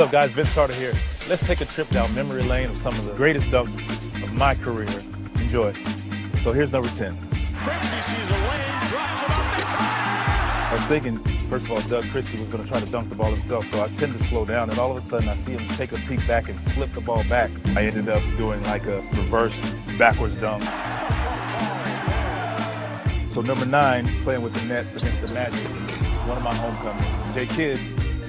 up, guys? Vince Carter here. Let's take a trip down memory lane of some of the greatest dunks of my career. Enjoy. So here's number 10. Christie sees a lane, drops it up to Carter. I was thinking, first of all, Doug Christie was going to try to dunk the ball himself, so I tend to slow down, and all of a sudden I see him take a peek back and flip the ball back. I ended up doing like a reverse backwards dunk. So number 9, playing with the Nets against the Magic, one of my homecomings. Jay Kidd,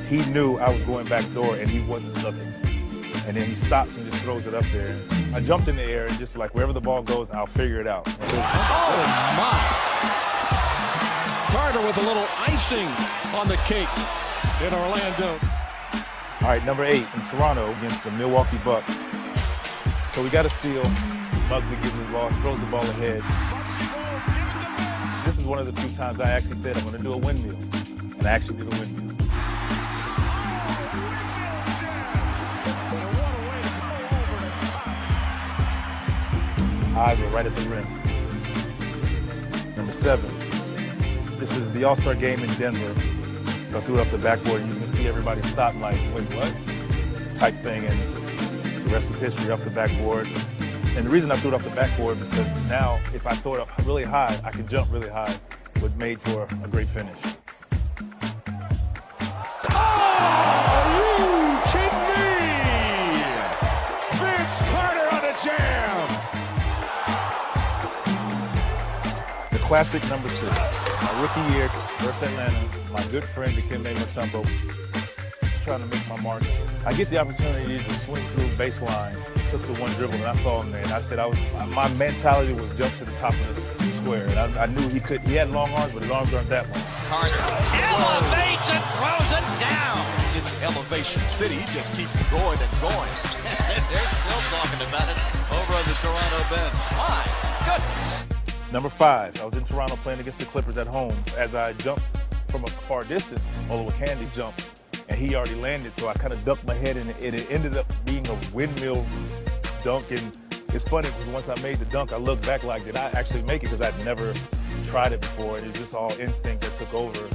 he knew I was going back door and he wasn't looking. And then he stops and just throws it up there. I jumped in the air and just like wherever the ball goes, I'll figure it out. Oh my! Carter with a little icing on the cake in Orlando. All right, number 8 in Toronto against the Milwaukee Bucks. So we got a steal. Muggsy gives me the ball, throws the ball ahead. This is one of the few times I actually said I'm going to do a windmill. And I actually did a windmill. Eyes were right at the rim. Number 7. This is the All-Star game in Denver. I threw it up the backboard and you can see everybody stop like, wait, what? Type thing, and the rest was history off the backboard. And the reason I threw it off the backboard is because now if I throw it up really high, I can jump really high, which made for a great finish. Are you kidding me? Vince Carter on a jam. The classic number 6, my rookie year versus Atlanta, my good friend Dikembe Mutombo, trying to make my mark. I get the opportunity to swing through baseline, took the one dribble, and I saw him there, and I said my mentality was jump to the top of the square, and I knew he could. He had long arms, but his arms aren't that long. Carter elevates and throws it down. This elevation city just keeps going and going. They're still talking about it over on the Toronto bench. My goodness. Number 5, I was in Toronto playing against the Clippers at home. As I jumped from a far distance, Olowokandi jumped, and he already landed, so I kind of ducked my head, and it ended up being a windmill dunk. And it's funny because once I made the dunk, I looked back like, did I actually make it? Because I'd never tried it before, and it was just all instinct that took over.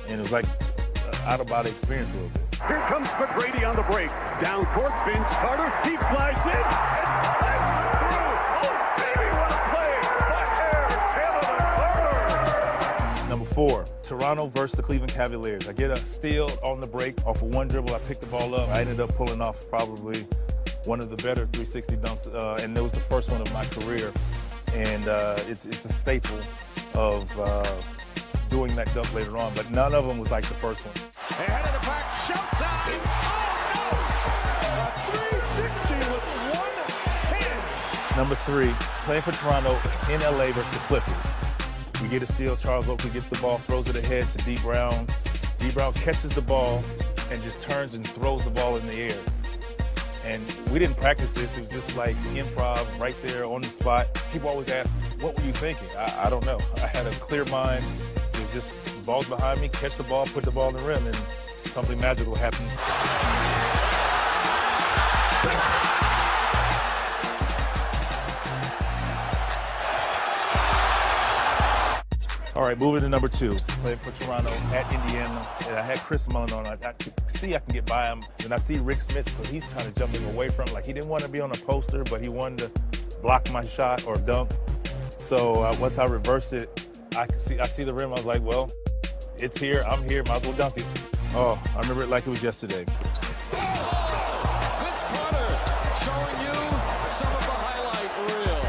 And it was like an out-of-body experience a little bit. Here comes McGrady on the break. Down court, Vince Carter, deep flies in, and slides through. Oh, baby, what a play by Aaron Carter. Number 4, Toronto versus the Cleveland Cavaliers. I get a steal on the break off of one dribble. I pick the ball up. I ended up pulling off probably one of the better 360 dunks, and it was the first one of my career. And it's a staple of doing that dunk later on, but none of them was like the first one. Ahead of the pack, showtime! Oh no! A 360 with one hand. Number 3, playing for Toronto in LA versus the Clippers. We get a steal, Charles Oakley gets the ball, throws it ahead to D. Brown. D. Brown catches the ball and just turns and throws the ball in the air. And we didn't practice this, it was just like improv right there on the spot. People always ask, what were you thinking? I don't know. I had a clear mind. It was just balls behind me, catch the ball, put the ball in the rim, and something magical happened. All right, moving to number 2, playing for Toronto at Indiana, and I had Chris Mullin on. I could see I can get by him, and I see Rick Smith, but he's trying to jump him away from, like he didn't want to be on a poster, but he wanted to block my shot or dunk. So once I reversed it, I see the rim. I was like, well, it's here, I'm here, might as well dunk it. Oh, I remember it like it was yesterday. Vince Carter showing you some of the highlight reel.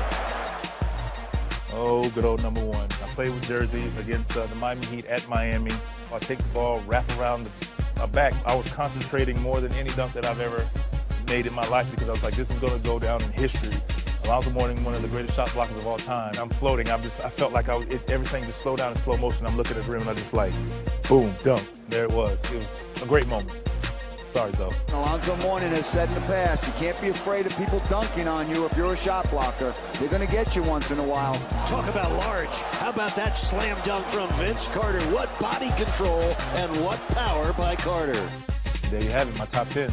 Oh, good old number 1. I played with Jersey against the Miami Heat at Miami. I take the ball, wrap around my back. I was concentrating more than any dunk that I've ever made in my life because I was like, this is going to go down in history. Alonzo Mourning, one of the greatest shot blockers of all time. I'm floating. I felt like everything just slowed down in slow motion. I'm looking at the rim and I just like, boom, dunk. There it was. It was a great moment. Sorry, Zoe. Alonzo Mourning has said in the past, you can't be afraid of people dunking on you if you're a shot blocker. They're going to get you once in a while. Talk about large. How about that slam dunk from Vince Carter? What body control and what power by Carter. There you have it, my top 10.